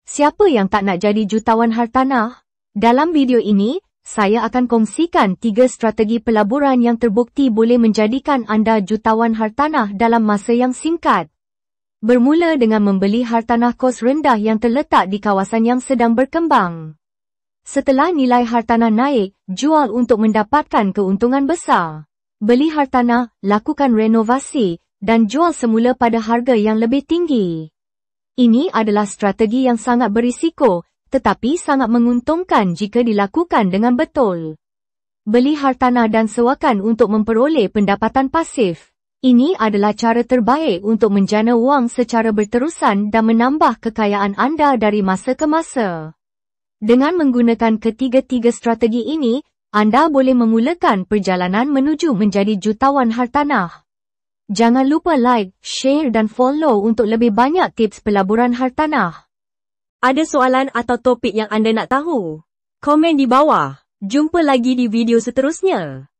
Siapa yang tak nak jadi jutawan hartanah? Dalam video ini, saya akan kongsikan 3 strategi pelaburan yang terbukti boleh menjadikan anda jutawan hartanah dalam masa yang singkat. Bermula dengan membeli hartanah kos rendah yang terletak di kawasan yang sedang berkembang. Setelah nilai hartanah naik, jual untuk mendapatkan keuntungan besar. Beli hartanah, lakukan renovasi, dan jual semula pada harga yang lebih tinggi. Ini adalah strategi yang sangat berisiko, tetapi sangat menguntungkan jika dilakukan dengan betul. Beli hartanah dan sewakan untuk memperoleh pendapatan pasif. Ini adalah cara terbaik untuk menjana wang secara berterusan dan menambah kekayaan anda dari masa ke masa. Dengan menggunakan ketiga-tiga strategi ini, anda boleh memulakan perjalanan menuju menjadi jutawan hartanah. Jangan lupa like, share dan follow untuk lebih banyak tips pelaburan hartanah. Ada soalan atau topik yang anda nak tahu? Komen di bawah. Jumpa lagi di video seterusnya.